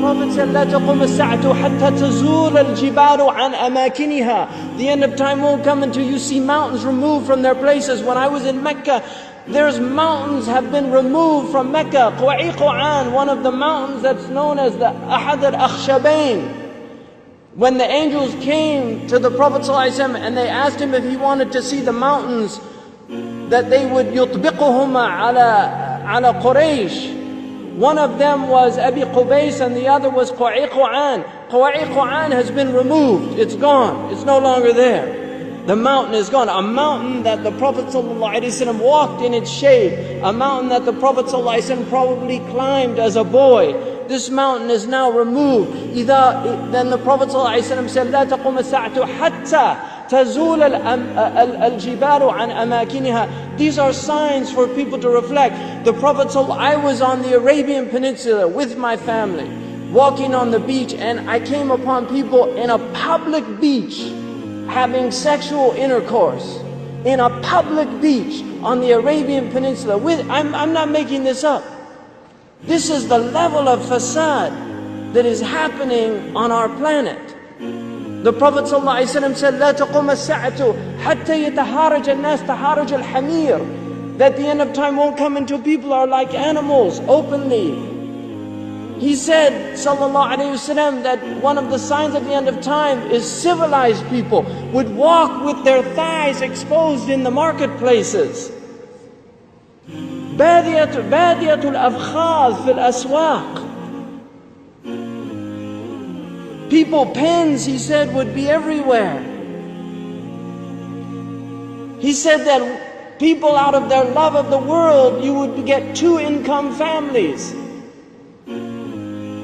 Prophet said, لا تقوم الساعة حتى تزول الجبال عن أماكنها. The end of time won't come until you see mountains removed from their places. When I was in Mecca, there's mountains have been removed from Mecca. Quwa'iquan, one of the mountains that's known as the Ahad al-Akhshabain. When the angels came to the Prophet ﷺ and they asked him if he wanted to see the mountains that they would يطبقهما على قريش. One of them was Abi Qubays and the other was Quwa'iquan. Quwa'iquan has been removed. It's gone. It's no longer there. The mountain is gone. A mountain that the Prophet ﷺ walked in its shade. A mountain that the Prophet ﷺ probably climbed as a boy. This mountain is now removed. Then the Prophet ﷺ said, لا تقوم الساعة حتى تزول الجبال عن أماكنها. These are signs for people to reflect. The Prophet I was on the Arabian Peninsula with my family, walking on the beach, and I came upon people in a public beach having sexual intercourse. In a public beach on the Arabian Peninsula. I'm not making this up. This is the level of fasad that is happening on our planet. The Prophet ﷺ said, لا تقوم الساعة حتى يتهارج الناس تهارج الحمير. That the end of time won't come until people are like animals openly. He said, sallallahu alayhi wasallam, that one of the signs of the end of time is civilized people would walk with their thighs exposed in the marketplaces. بادية الأفخاذ في الأسواق. People, pens, he said, would be everywhere. He said that people, out of their love of the world, you would get two-income families.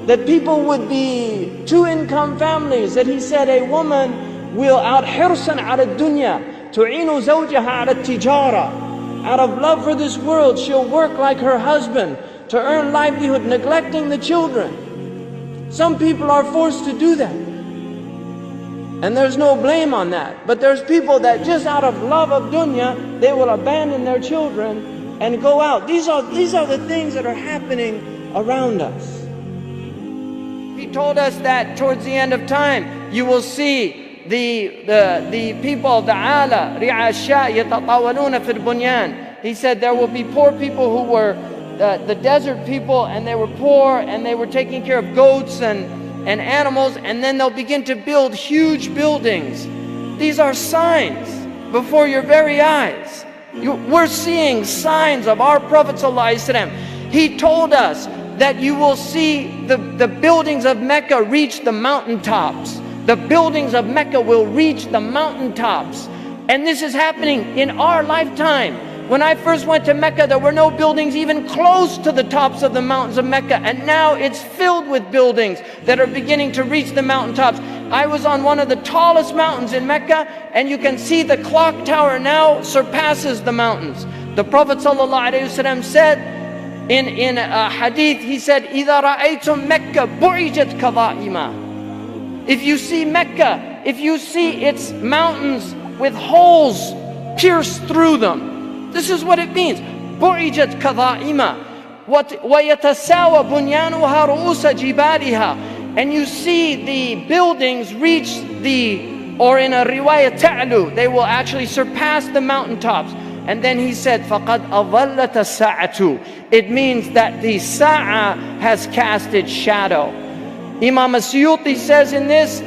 That people would be two-income families. That he said a woman will out حرصا على الدنيا تعين زوجها على التجارة. Out of love for this world, she'll work like her husband to earn livelihood, neglecting the children. Some people are forced to do that, and there's no blame on that. But there's people that just out of love of dunya, they will abandon their children and go out. These are the things that are happening around us. He told us that towards the end of time, you will see the people of the ala, ri'asha yatatawaluna fil bunyan. He said there will be poor people who were the desert people, and they were poor and they were taking care of goats and animals, and then they'll begin to build huge buildings. These are signs before your very eyes. We're seeing signs of our Prophet ﷺ. He told us that you will see the buildings of Mecca reach the mountaintops. The buildings of Mecca will reach the mountaintops. And this is happening in our lifetime. When I first went to Mecca, there were no buildings even close to the tops of the mountains of Mecca. And now it's filled with buildings that are beginning to reach the mountaintops. I was on one of the tallest mountains in Mecca, and you can see the clock tower now surpasses the mountains. The Prophet ﷺ said in a hadith, he said, إِذَا رَأَيْتُمْ مَكَّةَ بُعِجَتْ كَظَائِمًا. If you see Mecca, if you see its mountains with holes pierced through them, this is what it means. بُعِجَتْ كَظَائِمًا وَيَتَسَاوَى بُنْيَانُهَا رُؤُوسَ جِبَالِهَا. And you see the buildings reach or in a riwayah ta'lu, they will actually surpass the mountaintops. And then he said, فَقَدْ أَظَلَّتَ السَّاعَةُ. It means that the sa'a has cast its shadow. Imam As-Suyuti says in this,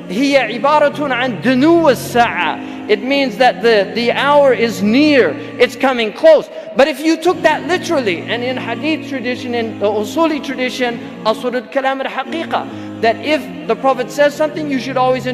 هي عبارة عن دنو الساعة. It means that the hour is near, it's coming close. But if you took that literally, and in hadith tradition, in the usuli tradition, Asr al-Kalam al-Haqiqa, that if the Prophet says something, you should always